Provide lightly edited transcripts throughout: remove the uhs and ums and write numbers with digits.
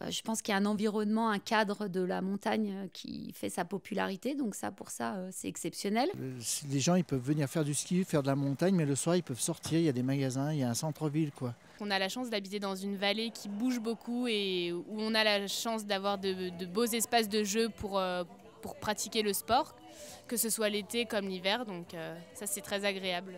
Je pense qu'il y a un environnement, un cadre de la montagne qui fait sa popularité. Donc ça, pour ça, c'est exceptionnel. Les gens, ils peuvent venir faire du ski, faire de la montagne, mais le soir, ils peuvent sortir. Il y a des magasins, il y a un centre-ville, quoi. On a la chance d'habiter dans une vallée qui bouge beaucoup et où on a la chance d'avoir de beaux espaces de jeu pour pratiquer le sport, que ce soit l'été comme l'hiver. Donc ça, c'est très agréable.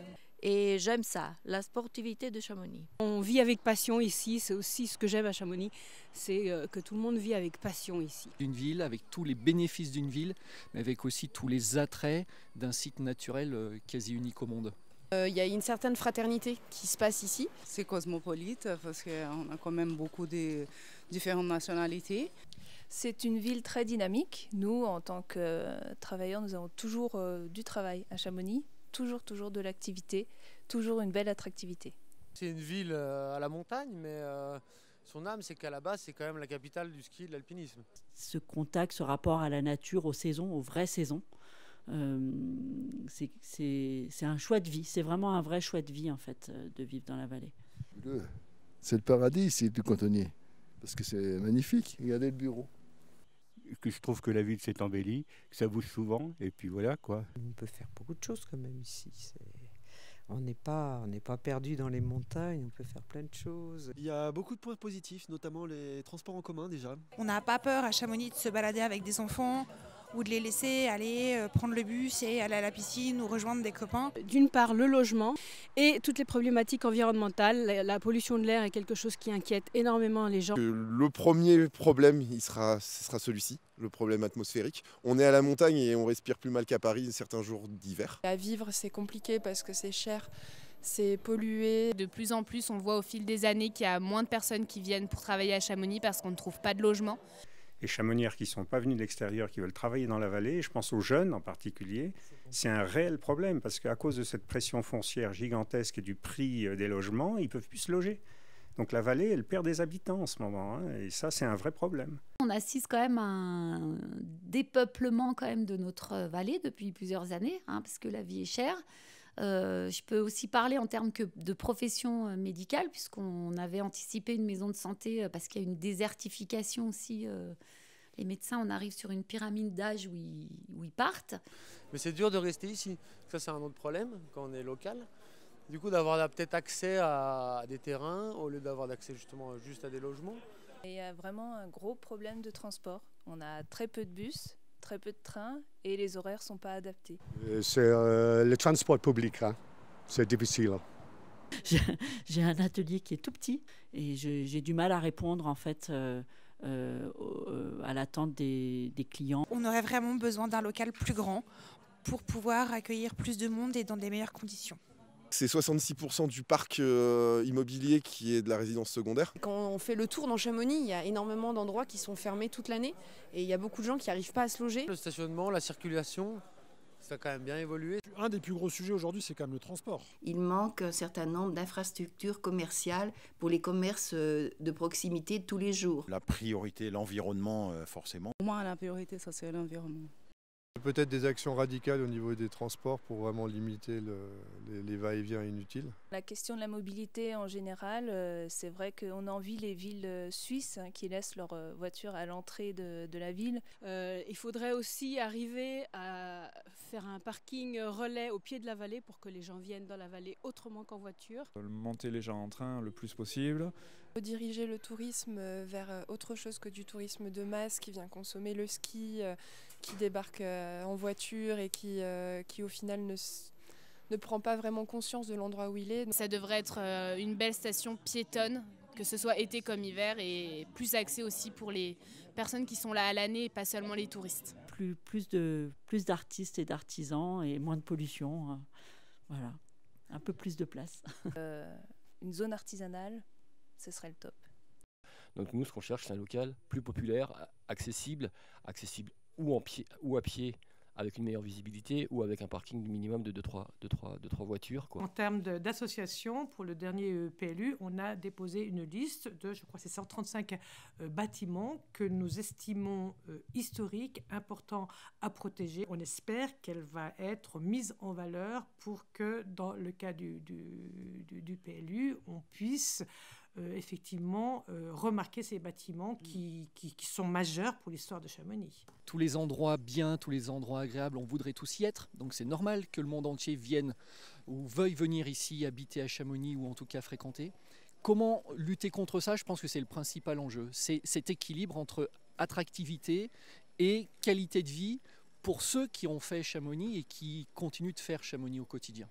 Et j'aime ça, la sportivité de Chamonix. On vit avec passion ici, c'est aussi ce que j'aime à Chamonix, c'est que tout le monde vit avec passion ici. Une ville avec tous les bénéfices d'une ville, mais avec aussi tous les attraits d'un site naturel quasi unique au monde. Il y a une certaine fraternité qui se passe ici. C'est cosmopolite parce qu'on a quand même beaucoup de différentes nationalités. C'est une ville très dynamique. Nous, en tant que travailleurs, nous avons toujours du travail à Chamonix. Toujours de l'activité, toujours une belle attractivité. C'est une ville à la montagne, mais son âme, c'est qu'à la base, c'est quand même la capitale du ski et de l'alpinisme. Ce contact, ce rapport à la nature, aux saisons, aux vraies saisons, c'est un choix de vie. C'est vraiment un vrai choix de vie, en fait, de vivre dans la vallée. C'est le paradis ici du cantonnier, parce que c'est magnifique. Regardez le bureau. Que je trouve que la ville s'est embellie, que ça bouge souvent, et puis voilà quoi. On peut faire beaucoup de choses quand même ici. On n'est pas perdu dans les montagnes, on peut faire plein de choses. Il y a beaucoup de points positifs, notamment les transports en commun déjà. On n'a pas peur à Chamonix de se balader avec des enfants ou de les laisser aller prendre le bus et aller à la piscine ou rejoindre des copains. D'une part, le logement et toutes les problématiques environnementales. La pollution de l'air est quelque chose qui inquiète énormément les gens. Le premier problème, ce sera celui-ci, le problème atmosphérique. On est à la montagne et on respire plus mal qu'à Paris certains jours d'hiver. À vivre, c'est compliqué parce que c'est cher. C'est pollué. De plus en plus, on voit au fil des années qu'il y a moins de personnes qui viennent pour travailler à Chamonix parce qu'on ne trouve pas de logement. Les chamonières qui ne sont pas venus de l'extérieur, qui veulent travailler dans la vallée, je pense aux jeunes en particulier, c'est un réel problème parce qu'à cause de cette pression foncière gigantesque et du prix des logements, ils ne peuvent plus se loger. Donc la vallée, elle perd des habitants en ce moment, hein, et ça, c'est un vrai problème. On assiste quand même à un dépeuplement quand même de notre vallée depuis plusieurs années, hein, parce que la vie est chère. Je peux aussi parler en termes de profession médicale, puisqu'on avait anticipé une maison de santé parce qu'il y a une désertification aussi. Les médecins, on arrive sur une pyramide d'âge où ils partent. Mais c'est dur de rester ici. Ça, c'est un autre problème quand on est local. Du coup, d'avoir peut-être accès à des terrains au lieu d'avoir accès justement juste à des logements. Il y a vraiment un gros problème de transport. On a très peu de bus, très peu de trains et les horaires ne sont pas adaptés. C'est le transport public, hein. C'est difficile. J'ai un atelier qui est tout petit et j'ai du mal à répondre en fait à l'attente des clients. On aurait vraiment besoin d'un local plus grand pour pouvoir accueillir plus de monde et dans des meilleures conditions. C'est 66% du parc immobilier qui est de la résidence secondaire. Quand on fait le tour dans Chamonix, il y a énormément d'endroits qui sont fermés toute l'année et il y a beaucoup de gens qui n'arrivent pas à se loger. Le stationnement, la circulation, ça a quand même bien évolué. Un des plus gros sujets aujourd'hui, c'est quand même le transport. Il manque un certain nombre d'infrastructures commerciales pour les commerces de proximité de tous les jours. La priorité, l'environnement, forcément. Pour moi, la priorité, ça c'est l'environnement. Peut-être des actions radicales au niveau des transports pour vraiment limiter les va-et-vient inutiles. La question de la mobilité en général, c'est vrai qu'on envie les villes suisses qui laissent leurs voitures à l'entrée de la ville. Il faudrait aussi arriver à faire un parking relais au pied de la vallée pour que les gens viennent dans la vallée autrement qu'en voiture. Monter les gens en train le plus possible. Diriger le tourisme vers autre chose que du tourisme de masse qui vient consommer le ski, qui débarque en voiture et qui au final ne prend pas vraiment conscience de l'endroit où il est. Ça devrait être une belle station piétonne, que ce soit été comme hiver, et plus accès aussi pour les personnes qui sont là à l'année et pas seulement les touristes. Plus d'artistes et d'artisans et moins de pollution. Voilà, un peu plus de place. Une zone artisanale, ce serait le top. Donc nous, ce qu'on cherche, c'est un local plus populaire, accessible ou à pied, avec une meilleure visibilité ou avec un parking minimum de 2-3 voitures, quoi. En termes d'association, pour le dernier PLU, on a déposé une liste de, je crois, c'est 135 bâtiments que nous estimons historiques, importants à protéger. On espère qu'elle va être mise en valeur pour que, dans le cas du PLU, on puisse effectivement remarquer ces bâtiments qui sont majeurs pour l'histoire de Chamonix. Tous les endroits bien, tous les endroits agréables, on voudrait tous y être. Donc c'est normal que le monde entier vienne ou veuille venir ici habiter à Chamonix ou en tout cas fréquenter. Comment lutter contre ça? Je pense que c'est le principal enjeu. C'est cet équilibre entre attractivité et qualité de vie pour ceux qui ont fait Chamonix et qui continuent de faire Chamonix au quotidien.